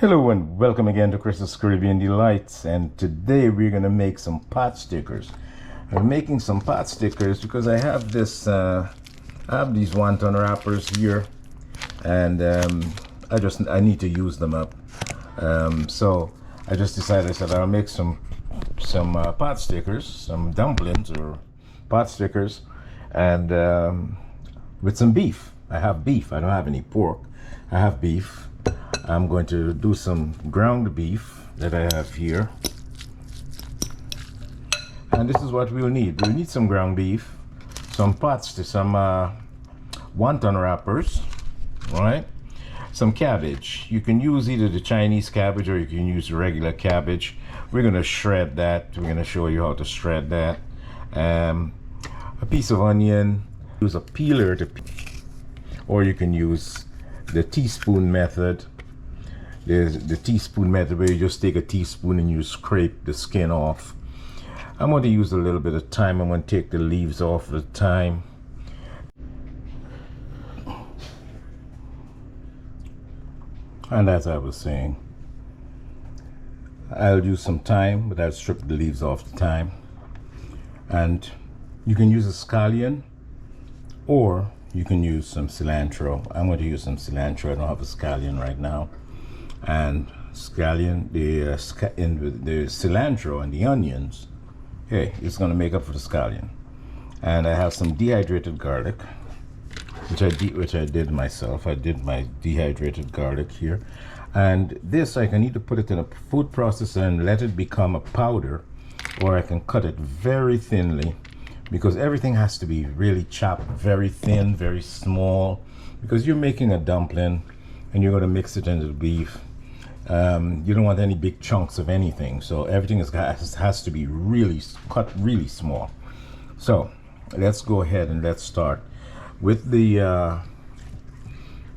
Hello and welcome again to Chris's Caribbean Delights, and today we're going to make some pot stickers. I'm making some pot stickers because I have these wonton wrappers here, and I need to use them up. So I just decided that I'll make some pot stickers, some dumplings or pot stickers, and with some beef. I have beef. I don't have any pork. I have beef. I'm going to do some ground beef that I have here, and this is what we'll need. We'll need some ground beef, some wonton wrappers, right? Some cabbage. You can use either the Chinese cabbage or you can use regular cabbage. We're going to shred that. We're going to show you how to shred that. A piece of onion. Use a peeler or you can use the teaspoon method. There's the teaspoon method where you just take a teaspoon and you scrape the skin off. I'm going to use a little bit of thyme. I'm going to take the leaves off the thyme. And as I was saying, I'll use some thyme, but I'll strip the leaves off the thyme. And you can use a scallion or you can use some cilantro. I'm going to use some cilantro. I don't have a scallion right now. And scallion, the cilantro and the onions, okay, it's going to make up for the scallion. And I have some dehydrated garlic, which I did myself. I did my dehydrated garlic here. And this, I can either put it in a food processor and let it become a powder, or I can cut it very thinly, because everything has to be really chopped very thin, very small, because you're making a dumpling and you're going to mix it into the beef. You don't want any big chunks of anything, so everything has to be really cut really small. So let's go ahead and let's start with the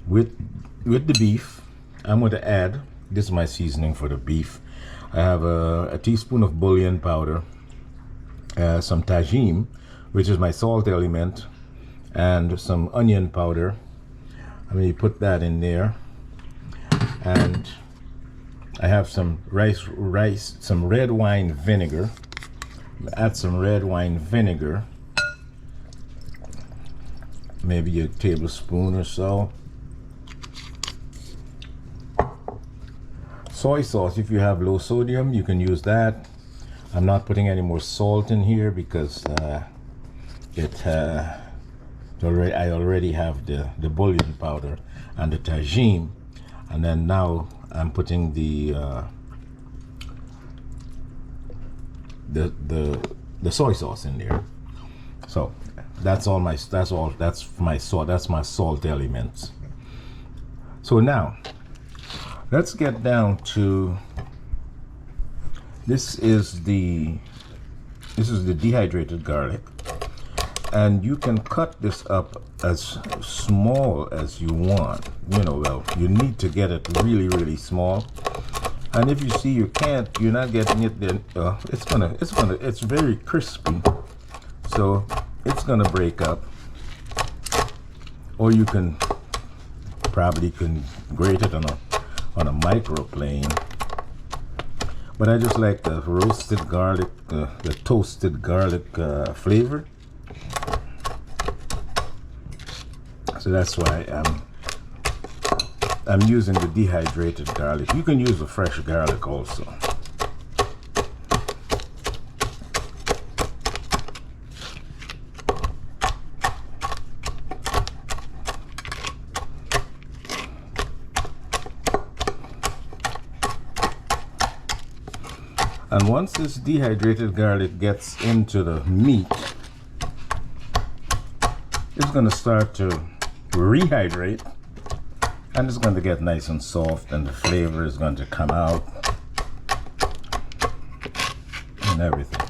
with the beef. I'm going to add, this is my seasoning for the beef. I have a teaspoon of bullion powder, some tajin, which is my salt element, and some onion powder. I'm going to put that in there, and I have some some red wine vinegar. Add some red wine vinegar, maybe a tablespoon or so. Soy sauce, if you have low sodium, you can use that. I'm not putting any more salt in here because I already have the bullion powder and the tajin, and then now I'm putting the soy sauce in there. So that's my salt elements. So now let's get down to this is the dehydrated garlic, and you can cut this up as small as you want. Well, you need to get it really small. And if you see you're not getting it, then it's very crispy, so it's gonna break up. Or you probably can grate it on a microplane. But I just like the roasted garlic, the toasted garlic flavor. So that's why I'm using the dehydrated garlic. You can use the fresh garlic also. And once this dehydrated garlic gets into the meat, it's going to start to rehydrate, and it's going to get nice and soft, and the flavor is going to come out and everything.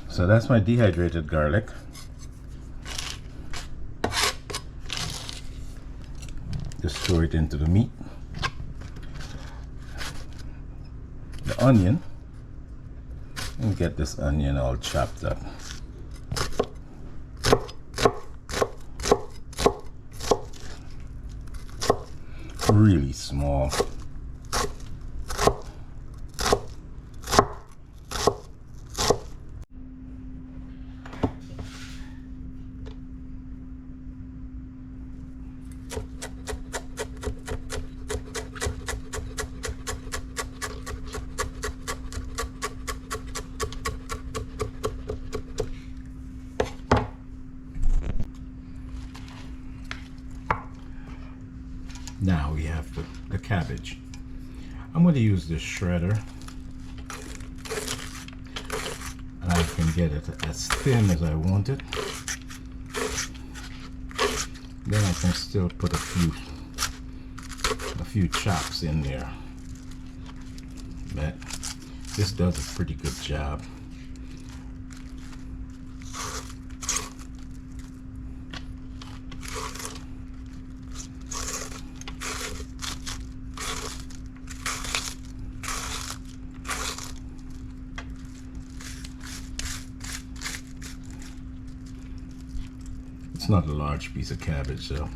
So that's my dehydrated garlic. Just throw it into the meat. The onion, and get this onion all chopped up. really small. Now we have the cabbage. I'm going to use this shredder, and I can get it as thin as I want it. Then I can still put a few chops in there. But this does a pretty good job. It's not a large piece of cabbage, so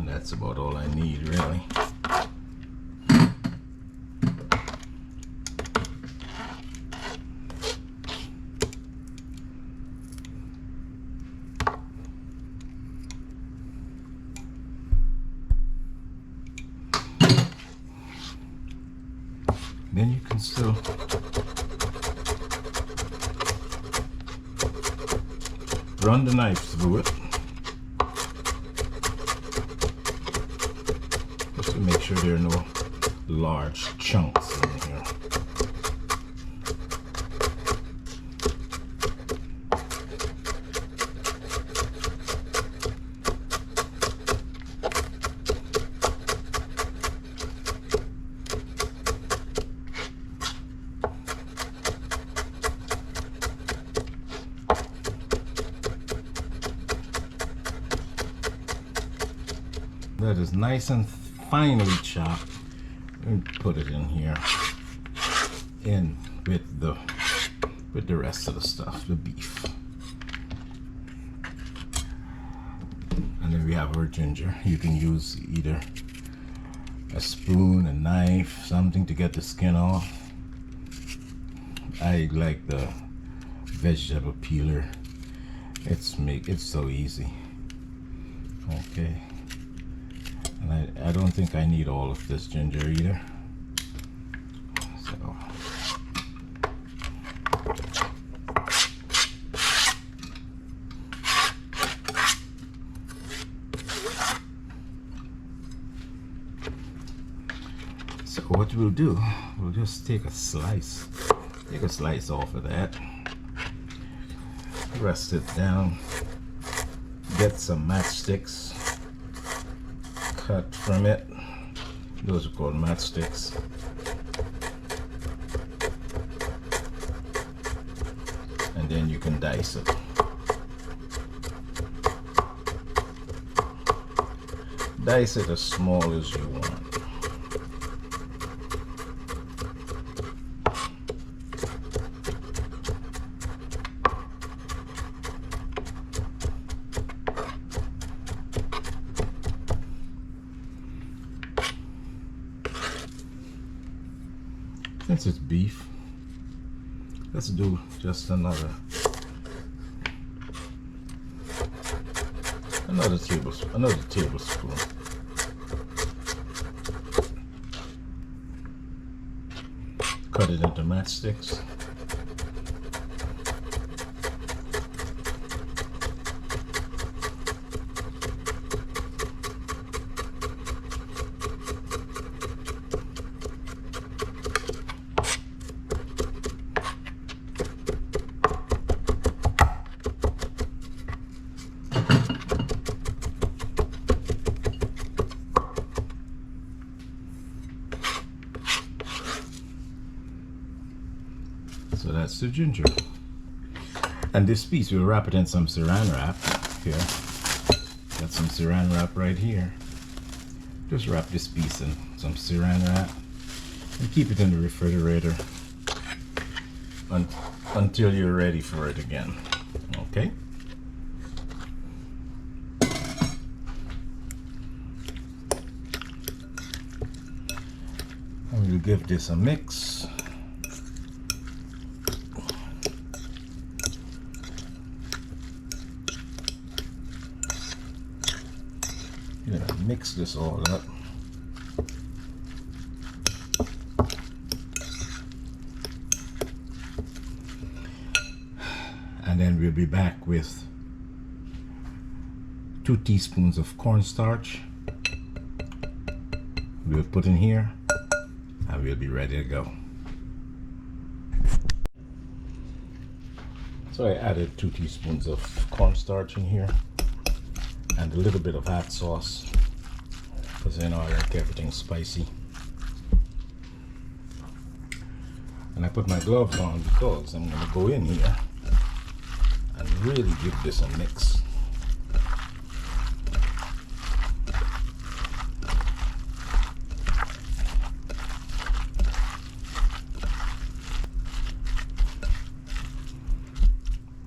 that's about all I need, really. Then you can still run the knife through it, just to make sure there are no large chunks in here. That is nice and finely chopped. And put it in here, in with the rest of the stuff, the beef. And then we have our ginger. You can use either a spoon, a knife, something to get the skin off. I like the vegetable peeler. It's so easy. Okay. And I don't think I need all of this ginger either. So what we'll do, we'll just take a slice off of that, rest it down, get some matchsticks, cut from it. Those are called matchsticks. And then you can dice it. Dice it as small as you want. Since it's beef, let's do just another tablespoon. Cut it into matchsticks. So that's the ginger. And this piece, we'll wrap it in some saran wrap. Here, got some saran wrap right here. Just wrap this piece in some saran wrap and keep it in the refrigerator until you're ready for it again. Okay? And we'll give this a mix. Mix this all up. And then we'll be back with 2 teaspoons of cornstarch. We'll put in here and we'll be ready to go. So I added 2 teaspoons of cornstarch in here and a little bit of hot sauce, because I like everything spicy. And I put my gloves on because I'm going to go in here and really give this a mix.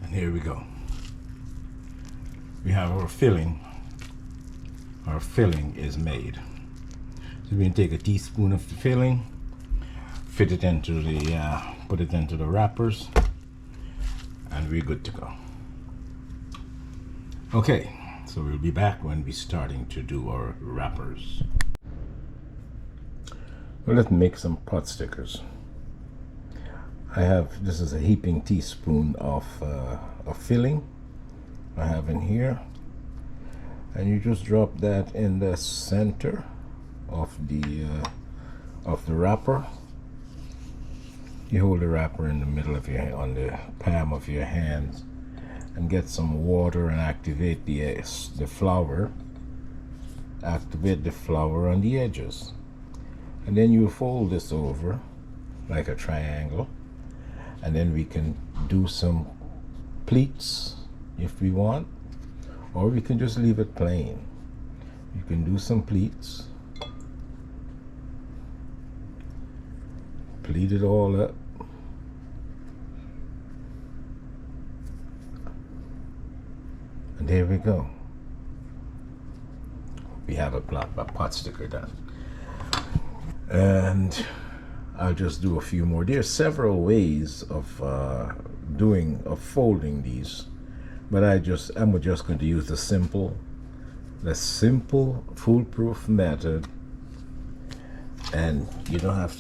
And here we go. We have our filling. Our filling is made. So we can take a teaspoon of the filling, fit it into the, put it into the wrappers, and we're good to go. Okay, so we'll be back when we're starting to do our wrappers. Well, let's make some pot stickers. This is a heaping teaspoon of filling I have in here. And you just drop that in the center of the wrapper. You hold the wrapper in the middle of on the palm of your hands, and get some water and activate the flour. Activate the flour on the edges, and then you fold this over like a triangle, and then we can do some pleats if we want. Or we can just leave it plain. You can do some pleats. Pleat it all up. And there we go. We have a pot sticker done. And I'll just do a few more. There are several ways of folding these. But I'm just going to use the simple foolproof method, and you don't have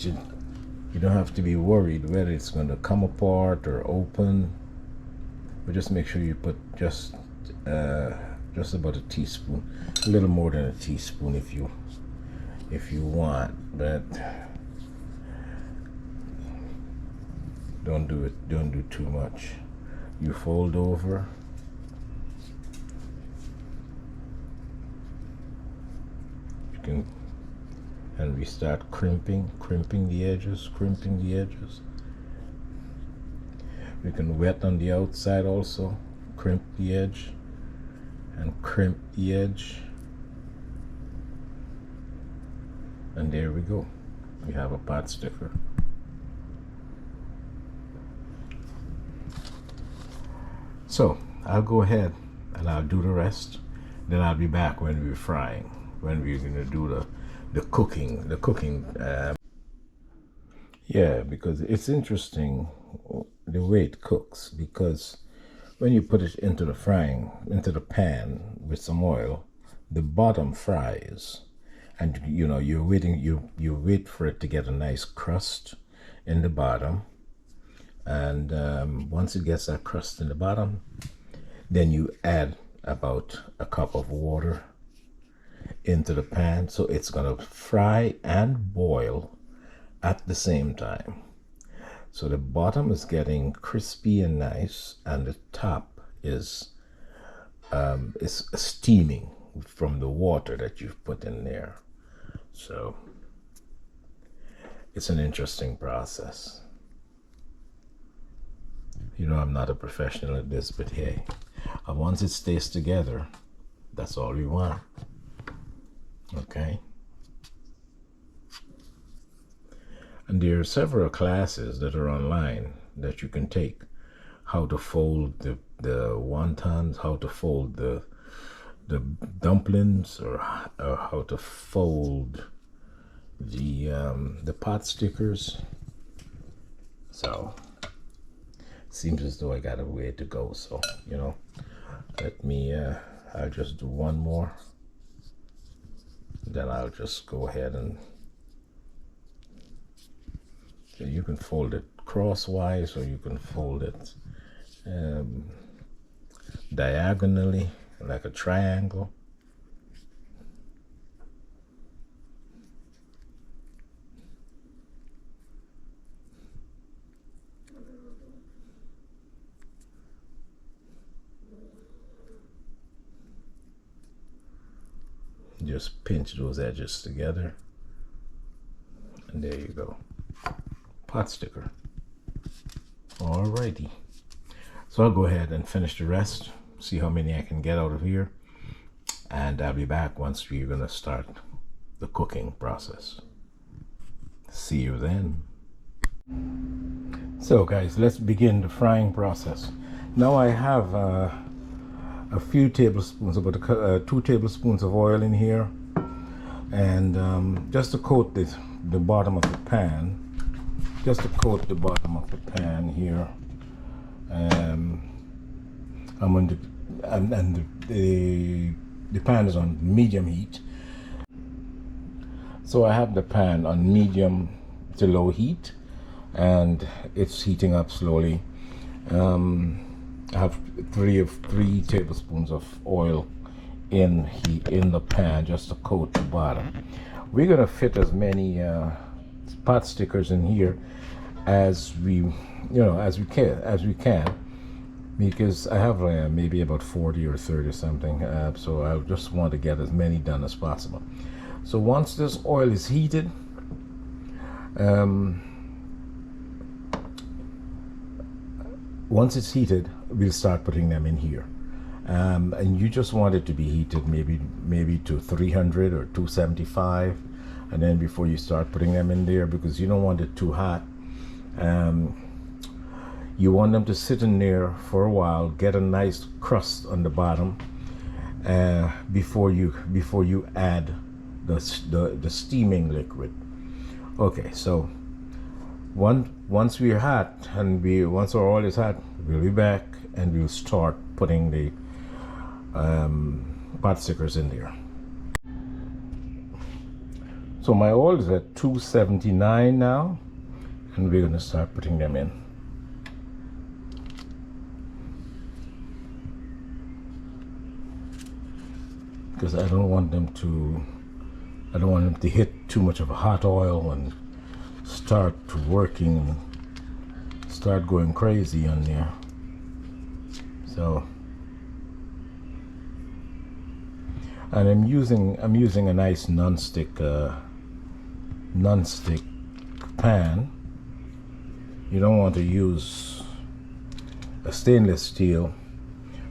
to be worried whether it's going to come apart or open. But just make sure you put just about a teaspoon, a little more than a teaspoon if you want, but don't do too much. You fold over. And we start crimping the edges. We can wet on the outside also, crimp the edge and crimp the edge, and there we go. We have a pot sticker. So I'll go ahead and I'll do the rest, then I'll be back when we're frying, when we're going to do the cooking. Yeah, because it's interesting the way it cooks, because when you put it into the pan with some oil, the bottom fries, and you wait for it to get a nice crust in the bottom, and once it gets that crust in the bottom, then you add about a cup of water into the pan, so it's gonna fry and boil at the same time. So the bottom is getting crispy and nice, and the top is steaming from the water that you've put in there. So it's an interesting process. You know, I'm not a professional at this, but hey, once it stays together, that's all we want. Okay. And there are several classes that are online that you can take. How to fold the wontons, how to fold the dumplings, or how to fold the pot stickers. So seems as though I got a way to go. So, you know, let me I'll just do one more, then I'll just go ahead and, so you can fold it crosswise, or you can fold it diagonally like a triangle. Just pinch those edges together, and there you go, pot sticker. Alrighty, so I'll go ahead and finish the rest, see how many I can get out of here, and I'll be back once we're gonna start the cooking process. See you then. So guys, let's begin the frying process. Now I have a few tablespoons, about 2 tablespoons of oil in here, and just to coat the bottom of the pan, just to coat the bottom of the pan here. I'm on the pan is on medium heat, so I have the pan on medium to low heat, and it's heating up slowly. I have 3 tablespoons of oil in the pan just to coat the bottom. We're gonna fit as many pot stickers in here as we can, because I have maybe about 40 or 30 or something. So I just want to get as many done as possible. So once this oil is heated, once it's heated, we'll start putting them in here. And you just want it to be heated maybe to 300 or 275, and then before you start putting them in there, because you don't want it too hot. You want them to sit in there for a while, get a nice crust on the bottom, before you add the steaming liquid. Okay, so once we're hot, and once our oil is hot, we'll be back and we'll start putting the pot stickers in there. So my oil is at 279 now, and we're going to start putting them in. Because I don't want them to hit too much of a hot oil and start working and start going crazy on there. So, and I'm using a nice non-stick pan. You don't want to use a stainless steel,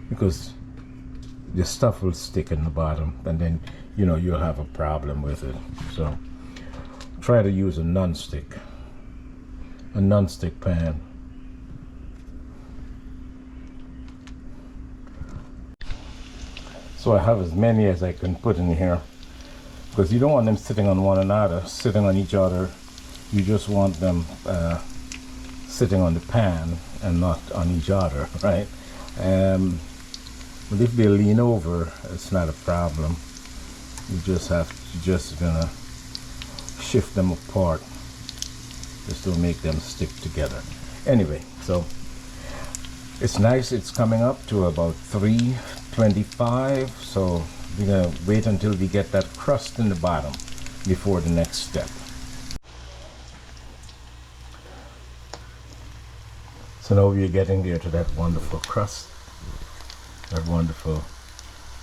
because the stuff will stick in the bottom, and then you'll have a problem with it. So try to use a non-stick pan. So I have as many as I can put in here, because you don't want them sitting on one another, sitting on each other. You just want them sitting on the pan and not on each other, right? But if they lean over, it's not a problem. You just gonna shift them apart just to make them stick together. Anyway, so it's nice. It's coming up to about 325. So we're gonna wait until we get that crust in the bottom before the next step. So now we're getting there to that wonderful crust, that wonderful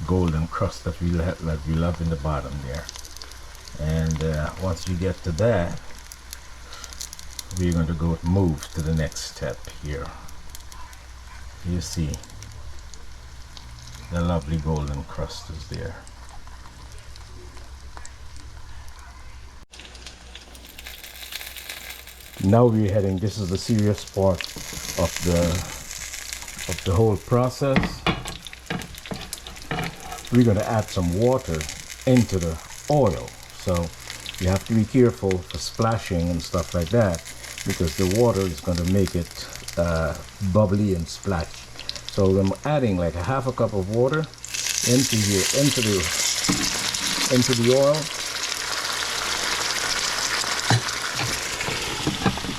golden crust that we love in the bottom there. And once you get to that, we're going to move to the next step here. You see the lovely golden crust is there. Now we're heading, this is the serious part of the whole process. We're going to add some water into the oil. So you have to be careful for splashing and stuff like that, because the water is going to make it bubbly and splash. So I'm adding like a half a cup of water into here, into the oil.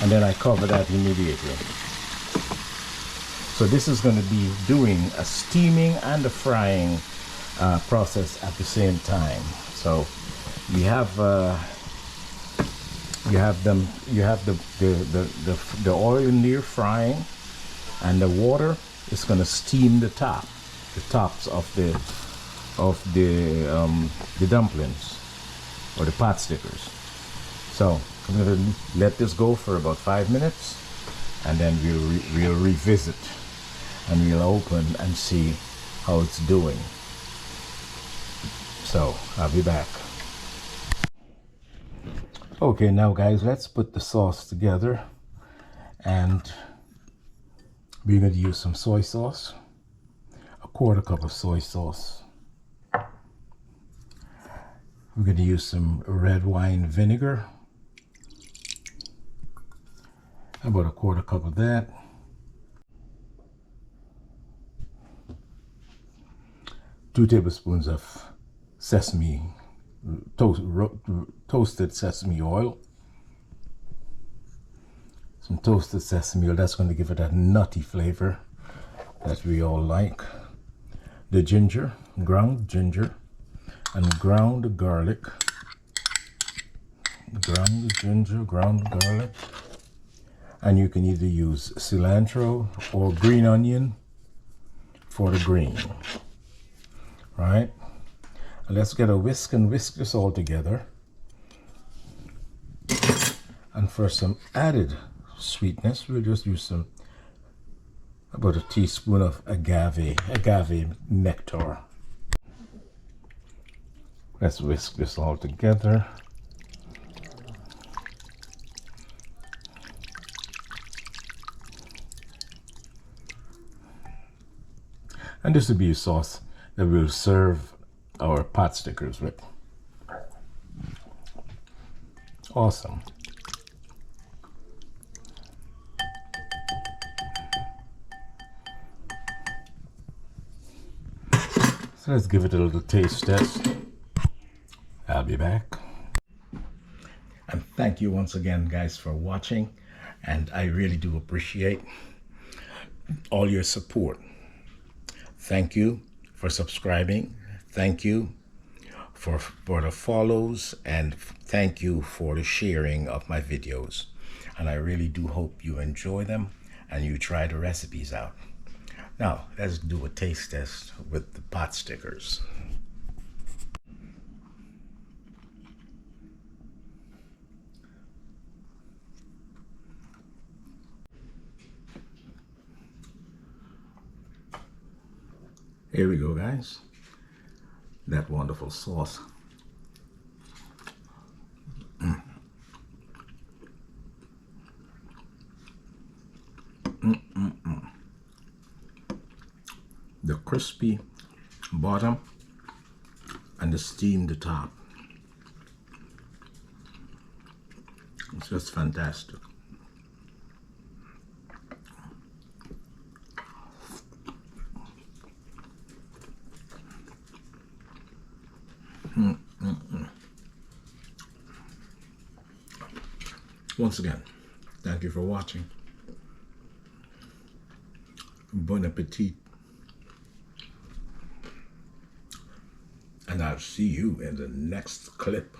And then I cover that immediately. So this is going to be doing a steaming and a frying process at the same time. So you have the oil in there frying, and the water is going to steam the tops of the dumplings or the pot stickers. So I'm going to let this go for about 5 minutes, and then we'll revisit and we'll open and see how it's doing. So I'll be back. Okay, now guys, let's put the sauce together, and we're going to use some soy sauce, a quarter cup of soy sauce. We're going to use some red wine vinegar, about a quarter cup of that. Two tablespoons of sesame, toasted sesame oil. Some toasted sesame oil, that's going to give it that nutty flavor that we all like. The ginger, ground ginger, and ground garlic. Ground ginger, ground garlic. And you can either use cilantro or green onion for the green. Right? And let's get a whisk and whisk this all together. And for some added sweetness, we'll just use about a teaspoon of agave nectar. Let's whisk this all together. And this will be a sauce that we'll serve our pot stickers with. Awesome. So let's give it a little taste test. I'll be back. And thank you once again, guys, for watching. And I really do appreciate all your support. Thank you for subscribing. Thank you for the follows, and thank you for the sharing of my videos. And I really do hope you enjoy them and you try the recipes out. Now, let's do a taste test with the pot stickers. Here we go, guys. That wonderful sauce. The crispy bottom and the steamed top. It's just fantastic. Once again, thank you for watching. Bon appetit. And I'll see you in the next clip.